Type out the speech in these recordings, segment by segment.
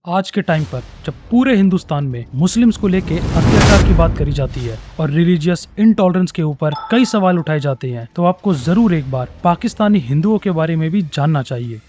आज के टाइम पर जब पूरे हिंदुस्तान में मुस्लिम्स को लेके अत्याचार की बात करी जाती है और रिलीजियस इनटॉलरेंस के ऊपर कई सवाल उठाए जाते हैं, तो आपको जरूर एक बार पाकिस्तानी हिंदुओं के बारे में भी जानना चाहिए।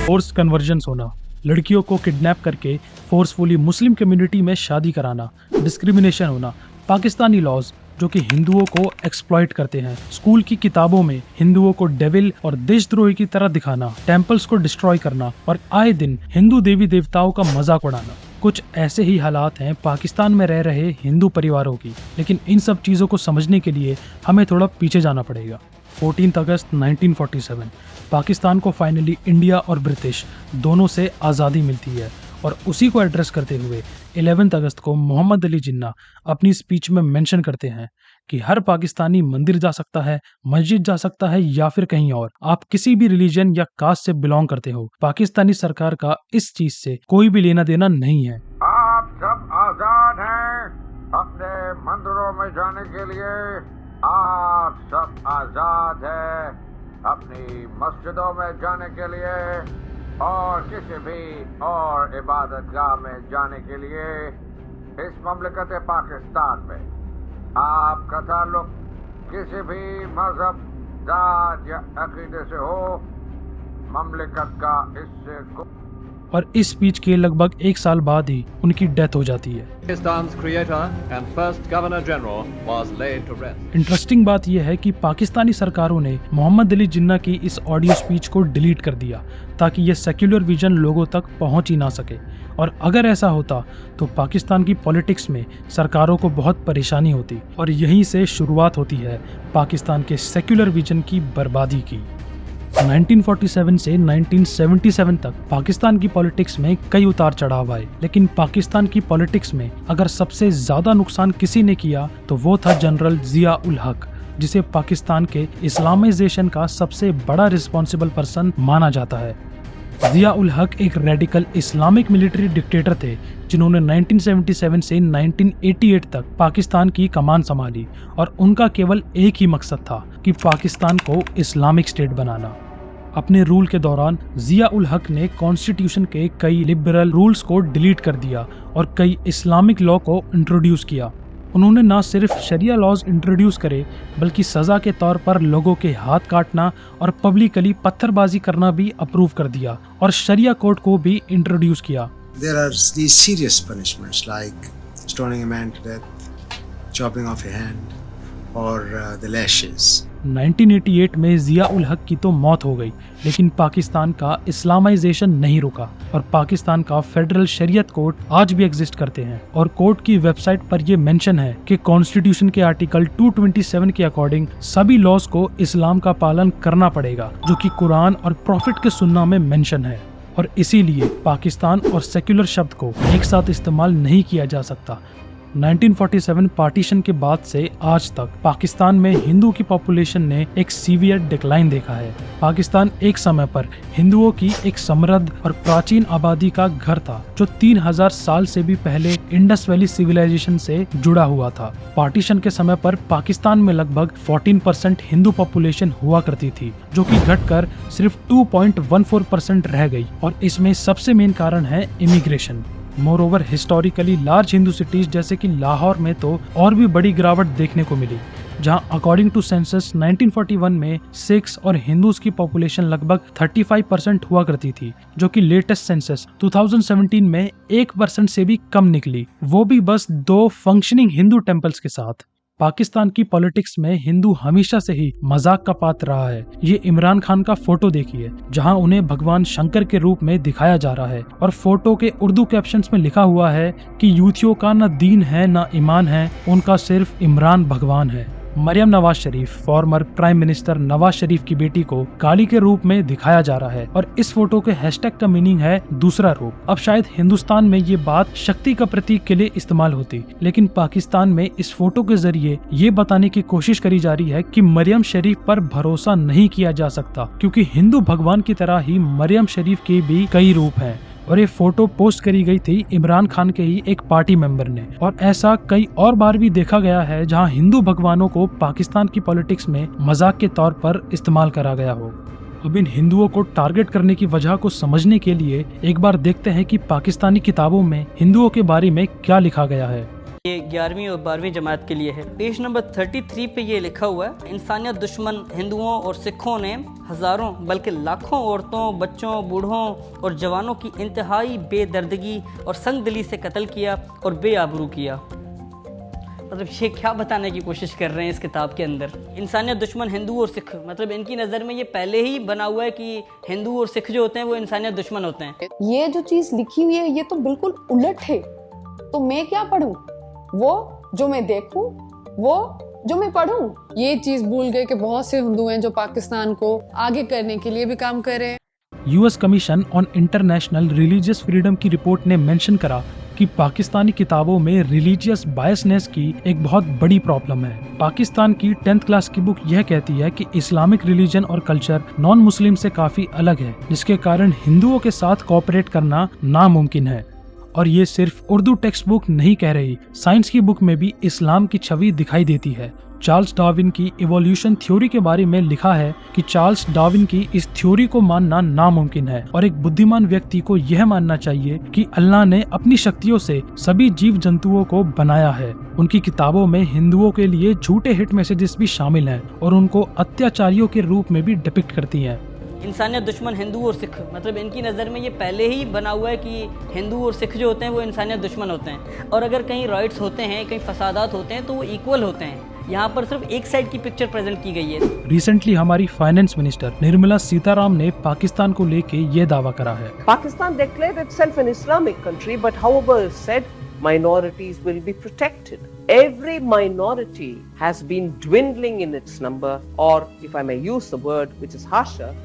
फोर्स कन्वर्जन होना, लड़कियों को किडनैप करके फोर्सफुली मुस्लिम कम्युनिटी में शादी कराना, डिस्क्रिमिनेशन होना, पाकिस्तानी लॉज जो कि हिंदुओं को एक्सप्लॉइट करते हैं, स्कूल की किताबों में हिंदुओं को डेविल और देशद्रोही की तरह दिखाना, टेम्पल्स को डिस्ट्रॉय करना और आए दिन हिंदू देवी देवताओं का मजाक उड़ाना। कुछ ऐसे ही हालात हैं पाकिस्तान में रह रहे हिंदू परिवारों की। लेकिन इन सब चीजों को समझने के लिए हमें थोड़ा पीछे जाना पड़ेगा। 14 अगस्त 1947 पाकिस्तान को फाइनली इंडिया और ब्रिटिश दोनों से आज़ादी मिलती है, और उसी को एड्रेस करते हुए 11 अगस्त को मोहम्मद अली जिन्ना अपनी स्पीच में मेंशन करते हैं कि हर पाकिस्तानी मंदिर जा सकता है, मस्जिद जा सकता है या फिर कहीं और। आप किसी भी रिलीजन या कास्ट से बिलोंग करते हो, पाकिस्तानी सरकार का इस चीज से कोई भी लेना देना नहीं है। आप सब आजाद हैं अपने मंदिरों में जाने के लिए, आप सब आजाद हैं अपनी मस्जिदों में जाने के लिए और किसी भी और इबादतगाह में जाने के लिए। इस ममलिकत पाकिस्तान में आपका ताल्लुक किसी भी मजहब, जात या अकीदे से हो, ममलिकत का इससे और इस स्पीच के लगभग एक साल बाद ही उनकी डेथ हो जाती है। इंटरेस्टिंग बात यह है कि पाकिस्तानी सरकारों ने मोहम्मद अली जिन्ना की इस ऑडियो स्पीच को डिलीट कर दिया ताकि ये सेक्युलर विजन लोगों तक पहुंच ही ना सके। और अगर ऐसा होता तो पाकिस्तान की पॉलिटिक्स में सरकारों को बहुत परेशानी होती, और यहीं से शुरुआत होती है पाकिस्तान के सेक्युलर विजन की बर्बादी की। 1947 से 1977 तक पाकिस्तान की पॉलिटिक्स में कई उतार चढ़ाव आए, लेकिन पाकिस्तान की पॉलिटिक्स में अगर सबसे ज्यादा नुकसान किसी ने किया तो वो था जनरल जिया उल हक, जिसे पाकिस्तान के इस्लामाइजेशन का सबसे बड़ा रिस्पॉन्सिबल पर्सन माना जाता है। जिया उल हक एक रेडिकल इस्लामिक मिलिट्री डिक्टेटर थे जिन्होंने 1977 से 1988 तक पाकिस्तान की कमान संभाली, और उनका केवल एक ही मकसद था कि पाकिस्तान को इस्लामिक स्टेट बनाना। अपने रूल के दौरान जिया उल हक ने कॉन्स्टिट्यूशन के कई लिबरल रूल्स को डिलीट कर दिया और कई इस्लामिक लॉ को इंट्रोड्यूस किया। उन्होंने न सिर्फ शरिया लॉज इंट्रोड्यूस करे, बल्कि सजा के तौर पर लोगों के हाथ काटना और पब्लिकली पत्थरबाजी करना भी अप्रूव कर दिया, और शरिया कोड को भी इंट्रोड्यूस किया। There are these serious punishments like stoning a man to death, chopping off a hand, or the lashes. 1988 में जिया उल हक की तो मौत हो गई, लेकिन पाकिस्तान का इस्लामाइजेशन नहीं रुका, और पाकिस्तान का फेडरल शरीयत कोड आज भी एग्जिस्ट करते हैं। और कोर्ट की वेबसाइट पर ये मेंशन है कि कॉन्स्टिट्यूशन के आर्टिकल 227 के अकॉर्डिंग सभी लॉज को इस्लाम का पालन करना पड़ेगा, जो कि कुरान और प्रॉफिट के सुन्ना में मेंशन है। और इसीलिए पाकिस्तान और सेक्युलर शब्द को एक साथ इस्तेमाल नहीं किया जा सकता। 1947 पार्टीशन के बाद से आज तक पाकिस्तान में हिंदू की पॉपुलेशन ने एक सीवियर डिक्लाइन देखा है। पाकिस्तान एक समय पर हिंदुओं की एक समृद्ध और प्राचीन आबादी का घर था, जो 3000 साल से भी पहले इंडस वैली सिविलाइजेशन से जुड़ा हुआ था। पार्टीशन के समय पर पाकिस्तान में लगभग 14% हिंदू पॉपुलेशन हुआ करती थी, जो कि घटकर सिर्फ 2.14% रह गई, और इसमें सबसे मेन कारण है immigration. Moreover historically large Hindu cities जैसे कि लाहौर में तो और भी बड़ी गिरावट देखने को मिली, जहां अकॉर्डिंग टू सेंसस 1941 में सिख्स और हिंदूज की पॉपुलेशन लगभग 35% हुआ करती थी, जो कि लेटेस्ट सेंसस 2017 में 1% से भी कम निकली, वो भी बस 2 फंक्शनिंग हिंदू टेम्पल्स के साथ। पाकिस्तान की पॉलिटिक्स में हिंदू हमेशा से ही मजाक का पात्र रहा है। ये इमरान खान का फोटो देखिए, जहां उन्हें भगवान शंकर के रूप में दिखाया जा रहा है और फोटो के उर्दू कैप्शंस में लिखा हुआ है कि यूथियों का न दीन है न ईमान है, उनका सिर्फ इमरान भगवान है। Maryam Nawaz Sharif, former prime minister Nawaz Sharif की बेटी को काली के रूप में दिखाया जा रहा है और इस फोटो के हैशटैग का मीनिंग है दूसरा रूप। अब शायद हिंदुस्तान में ये बात शक्ति का प्रतीक के लिए इस्तेमाल होती, लेकिन पाकिस्तान में इस फोटो के जरिए ये बताने की कोशिश करी जा रही है कि मरियम शरीफ पर भरोसा नहीं किया जा सकता, क्योंकि हिंदू भगवान की तरह ही मरियम शरीफ के भी कई रूप हैं। और ये फोटो पोस्ट करी गई थी इमरान खान के ही एक पार्टी मेंबर ने, और ऐसा कई और बार भी देखा गया है जहां हिंदू भगवानों को पाकिस्तान की पॉलिटिक्स में मजाक के तौर पर इस्तेमाल करा गया हो। अब इन हिंदुओं को टारगेट करने की वजह को समझने के लिए एक बार देखते हैं कि पाकिस्तानी किताबों में हिंदुओं के बारे में क्या लिखा गया है। ये 11वीं और 12वीं जमात के लिए है। पेज नंबर 33 पे ये लिखा हुआ है, इंसानियत दुश्मन हिंदुओं और सिखों ने हज़ारों बल्कि लाखों औरतों, बच्चों, बूढ़ों और जवानों की इंतहाई बेदर्दगी और संगदिली से कत्ल किया और बेआबरू किया। मतलब ये क्या बताने की कोशिश कर रहे हैं इस किताब के अंदर? इंसानियत दुश्मन हिंदू और सिख, मतलब इनकी नज़र में ये पहले ही बना हुआ है कि हिंदू और सिख जो होते हैं वो इंसानियत दुश्मन होते हैं। ये जो चीज़ लिखी हुई है ये तो बिल्कुल उलट है। तो मैं क्या पढ़ूं? वो जो मैं देखूं, वो जो मैं पढ़ूं। ये चीज भूल गए कि बहुत से हिंदू हैं जो पाकिस्तान को आगे करने के लिए भी काम कर रहे हैं। US commission on international religious freedom की रिपोर्ट ने मेंशन करा कि पाकिस्तानी किताबों में रिलीजियस बायसनेस की एक बहुत बड़ी प्रॉब्लम है। पाकिस्तान की 10th क्लास की बुक यह कहती है कि इस्लामिक रिलीजन और कल्चर नॉन मुस्लिम से काफी अलग है, जिसके कारण हिंदुओं के साथ कोऑपरेट करना नामुमकिन है। और ये सिर्फ उर्दू टेक्स्ट बुक नहीं कह रही, साइंस की बुक में भी इस्लाम की छवि दिखाई देती है। चार्ल्स डार्विन की इवोल्यूशन थ्योरी के बारे में लिखा है कि चार्ल्स डार्विन की इस थ्योरी को मानना नामुमकिन है और एक बुद्धिमान व्यक्ति को यह मानना चाहिए कि अल्लाह ने अपनी शक्तियों से सभी जीव जंतुओं को बनाया है। उनकी किताबों में हिंदुओं के लिए झूठे हिट मैसेजेस भी शामिल हैं और उनको अत्याचारियों के रूप में भी डिपिक्ट करती हैं। इंसानियत दुश्मन हिंदू और सिख, मतलब इनकी नज़र में ये पहले ही बना हुआ है कि हिंदू और सिख जो होते हैं वो इंसानियत दुश्मन होते हैं, और अगर कहीं राइट्स होते हैं, कहीं फसादात होते हैं तो वो इक्वल होते हैं। यहाँ पर सिर्फ एक साइड की पिक्चर प्रेजेंट की गई है। रिसेंटली हमारी फाइनेंस मिनिस्टर निर्मला सीताराम ने पाकिस्तान को लेके ये दावा करा है। Pakistan declared itself an Islamic country, but however said minorities will be protected. Every minority has been dwindling in its number, or if I may use the word which is harsher,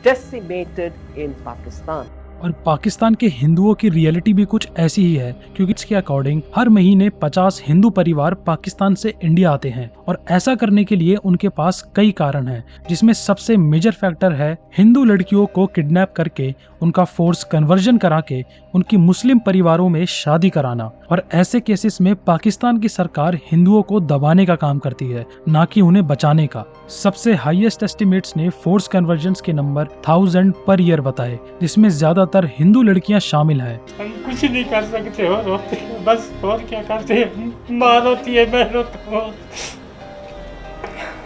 decimated in Pakistan. और पाकिस्तान के हिंदुओं की reality भी कुछ ऐसी ही है, क्योंकि इसके अकॉर्डिंग हर महीने 50 हिंदू परिवार पाकिस्तान से इंडिया आते हैं और ऐसा करने के लिए उनके पास कई कारण हैं, जिसमें सबसे मेजर फैक्टर है हिंदू लड़कियों को किडनैप करके उनका फोर्स कन्वर्जन करा के उनकी मुस्लिम परिवारों में शादी कराना। और ऐसे केसेस में पाकिस्तान की सरकार हिंदुओं को दबाने का काम करती है, ना कि उन्हें बचाने का। सबसे हाईएस्ट एस्टिमेट्स ने फोर्स कन्वर्जन्स के नंबर 1000 पर ईयर बताए, जिसमें ज्यादातर हिंदू लड़कियां शामिल हैं। हम कुछ नहीं कर सकते और रोते हैं बस, और क्या करते हैं। माँ रोती है, मैं रोता हूँ,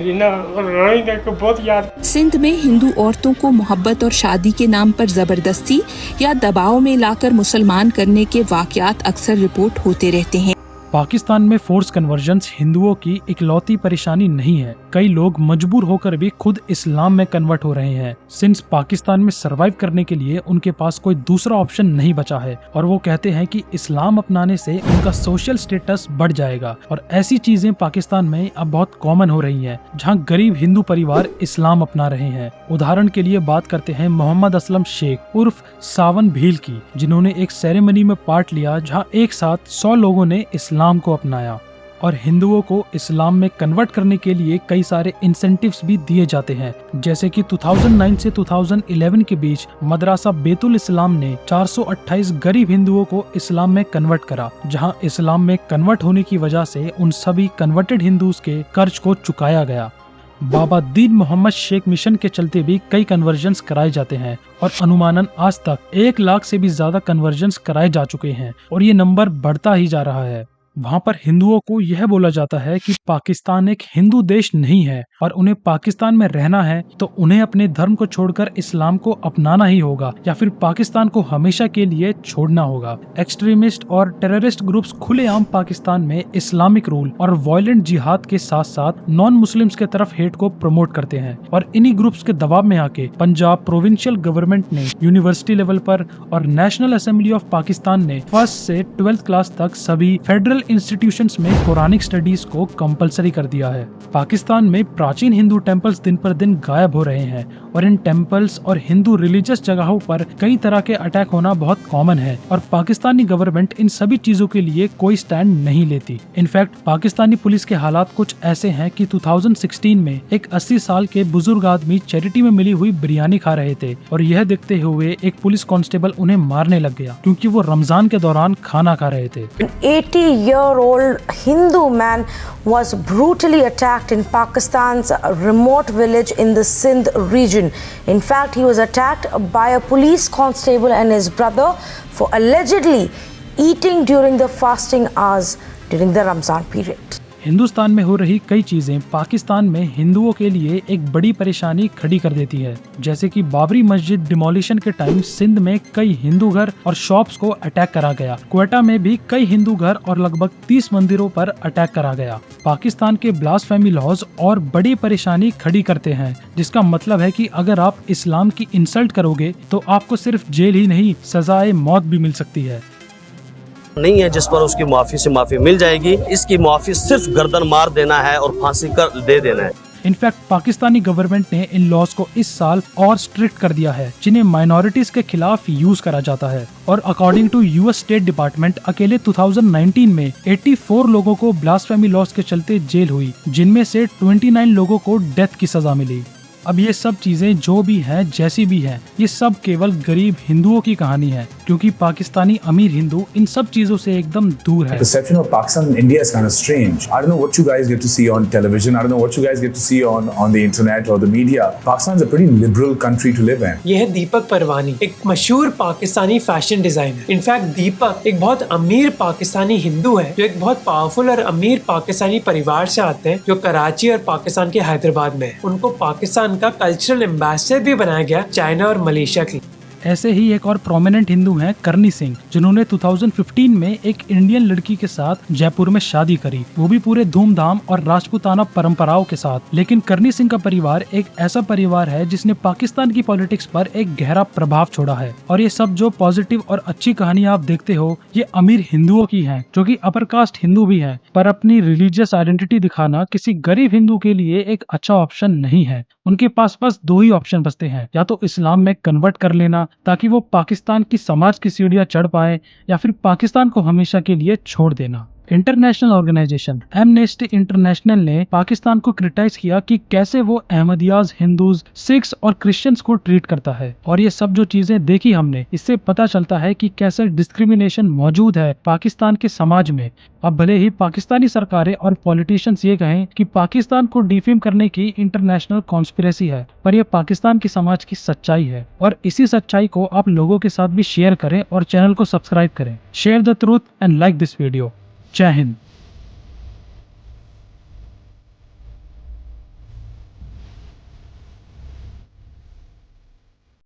रोने को बहुत याद। सिंध में हिंदू औरतों को मोहब्बत और शादी के नाम पर जबरदस्ती या दबाव में लाकर मुसलमान करने के वाकयात अक्सर रिपोर्ट होते रहते हैं। पाकिस्तान में फोर्स कन्वर्जन्स हिंदुओं की इकलौती परेशानी नहीं है, कई लोग मजबूर होकर भी खुद इस्लाम में कन्वर्ट हो रहे हैं, सिंस पाकिस्तान में सरवाइव करने के लिए उनके पास कोई दूसरा ऑप्शन नहीं बचा है और वो कहते हैं कि इस्लाम अपनाने से उनका सोशल स्टेटस बढ़ जाएगा। और ऐसी चीजें पाकिस्तान में अब बहुत कॉमन हो रही हैं, जहां गरीब हिंदू परिवार इस्लाम अपना रहे हैं। उदाहरण के लिए बात करते हैं मोहम्मद असलम शेख उर्फ सावन भील की, जिन्होंने एक सेरेमनी में पार्ट लिया जहां एक साथ 100 लोगों ने इस्लाम को अपनाया। और हिंदुओं को इस्लाम में कन्वर्ट करने के लिए कई सारे इंसेंटिव्स भी दिए जाते हैं, जैसे कि 2009 से 2011 के बीच मदरसा बेतुल इस्लाम ने 428 गरीब हिंदुओं को इस्लाम में कन्वर्ट करा, जहां इस्लाम में कन्वर्ट होने की वजह से उन सभी कन्वर्टेड हिंदूज के कर्ज को चुकाया गया। बाबा दीन मोहम्मद शेख मिशन के चलते भी कई कन्वर्जन्स कराए जाते हैं और अनुमानन आज तक 1 लाख से भी ज्यादा कन्वर्जन्स कराए जा चुके हैं और ये नंबर बढ़ता ही जा रहा है। वहाँ पर हिंदुओं को यह बोला जाता है कि पाकिस्तान एक हिंदू देश नहीं है और उन्हें पाकिस्तान में रहना है तो उन्हें अपने धर्म को छोड़कर इस्लाम को अपनाना ही होगा या फिर पाकिस्तान को हमेशा के लिए छोड़ना होगा। एक्सट्रीमिस्ट और टेररिस्ट ग्रुप्स खुलेआम पाकिस्तान में इस्लामिक रूल और वायलेंट जिहाद के साथ साथ नॉन मुस्लिम्स के तरफ हेट को प्रमोट करते हैं और इन्हीं ग्रुप्स के दबाव में आके पंजाब प्रोविंशियल गवर्नमेंट ने यूनिवर्सिटी लेवल पर और नेशनल असेंबली ऑफ पाकिस्तान ने 1st से 12th क्लास तक सभी फेडरल इंस्टीट्यूशंस में कुरानिक स्टडीज को कंपलसरी कर दिया है। पाकिस्तान में प्राचीन हिंदू टेम्पल्स दिन पर दिन गायब हो रहे हैं और इन टेम्पल्स और हिंदू रिलीजियस जगहों पर कई तरह के अटैक होना बहुत कॉमन है और पाकिस्तानी गवर्नमेंट इन सभी चीजों के लिए कोई स्टैंड नहीं लेती। इनफैक्ट पाकिस्तानी पुलिस के हालात कुछ ऐसे हैं कि 2016 में एक 80 साल के बुजुर्ग आदमी चैरिटी में मिली हुई बिरयानी खा रहे थे और यह देखते हुए एक पुलिस कांस्टेबल उन्हें मारने लग गया क्योंकि वो रमजान के दौरान खाना खा रहे थे। 80-year-old Hindu man was brutally attacked in Pakistan's remote village in the Sindh region. In fact, he was attacked by a police constable and his brother for allegedly eating during the fasting hours during the Ramzan period. Hindustan में हो रही कई चीजें पाकिस्तान में हिंदुओं के लिए एक बड़ी परेशानी खड़ी कर देती है, जैसे कि बाबरी मस्जिद डिमोलिशन के टाइम सिंध में कई हिंदू घर और शॉप्स को अटैक करा गया। क्वेटा में भी कई हिंदू घर और लगभग 30 मंदिरों पर अटैक करा गया। पाकिस्तान के ब्लास्फेमी लॉज और बड़ी परेशानी खड़ी करते हैं, जिसका मतलब है कि अगर आप इस्लाम की इंसल्ट करोगे तो आपको सिर्फ जेल ही नहीं सजाए मौत भी मिल सकती है। नहीं है जिस पर उसकी माफी से माफी मिल जाएगी। इसकी माफी सिर्फ गर्दन मार देना है और फांसी कर दे देना है। इनफैक्ट पाकिस्तानी गवर्नमेंट ने इन लॉज को इस साल और स्ट्रिक्ट कर दिया है, जिन्हें माइनॉरिटीज के खिलाफ यूज करा जाता है। और according to US state department अकेले 2019 में 84 लोगों को ब्लास्फेमी लॉज के चलते जेल हुई, जिनमें से 29 लोगों को डेथ की सजा मिली। अब ये सब चीजें जो भी हैं जैसी भी हैं, ये सब केवल गरीब हिंदुओं की कहानी है, क्योंकि पाकिस्तानी अमीर हिंदू इन सब चीजों से एकदम दूर है। Perception of Pakistan and India is kind of strange. I don't know what you guys get to see on television. I don't know what you guys get to see on the internet or the media. Pakistan is a pretty liberal country to live in. ये है दीपक परवानी, एक मशहूर Pakistani fashion designer. In fact दीपक एक बहुत अमीर पाकिस्तानी हिंदू है जो एक बहुत पावरफुल और अमीर पाकिस्तानी परिवार से आते हैं, जो कराची और पाकिस्तान के हैदराबाद में है। उनको पाकिस्तान का कल्चरल एम्बेसडर भी बनाया गया चाइना और मलेशिया की। ऐसे ही एक और प्रोमिनेंट हिंदू हैं करनी सिंह, जिन्होंने 2015 में एक इंडियन लड़की के साथ जयपुर में शादी करी, वो भी पूरे धूमधाम और राजपूताना परंपराओं के साथ। लेकिन करनी सिंह का परिवार एक ऐसा परिवार है जिसने पाकिस्तान की पॉलिटिक्स पर एक गहरा प्रभाव छोड़ा है। और ये सब जो पॉजिटिव और अच्छी कहानियां आप देखते हो, ये अमीर हिंदुओं की है जो कि अपर कास्ट हिंदू भी है, पर अपनी रिलीजियस आइडेंटिटी दिखाना किसी गरीब हिंदू के लिए एक अच्छा ऑप्शन नहीं है। उनके पास बस दो ही ऑप्शन बचते हैं, या तो इस्लाम में कन्वर्ट कर लेना ताकि वो पाकिस्तान की समाज की सीढ़ियां चढ़ पाए, या फिर पाकिस्तान को हमेशा के लिए छोड़ देना। इंटरनेशनल ऑर्गेनाइजेशन एमनेस्टी इंटरनेशनल ने पाकिस्तान को क्रिटिसाइज किया कि कैसे वो अहमदियाज, हिंदूज, सिख्स और क्रिश्चियंस को ट्रीट करता है। और ये सब जो चीजें देखी हमने, इससे पता चलता है कि कैसे डिस्क्रिमिनेशन मौजूद है पाकिस्तान के समाज में। अब भले ही पाकिस्तानी सरकारें और पॉलिटिशियंस ये कहें कि पाकिस्तान को डिफेम करने की इंटरनेशनल कॉन्स्पिरेसी है, पर यह पाकिस्तान की समाज की सच्चाई है। और इसी सच्चाई को आप लोगों के साथ भी शेयर करें और चैनल को सब्सक्राइब करें। Share the truth and like this video. जय हिंद।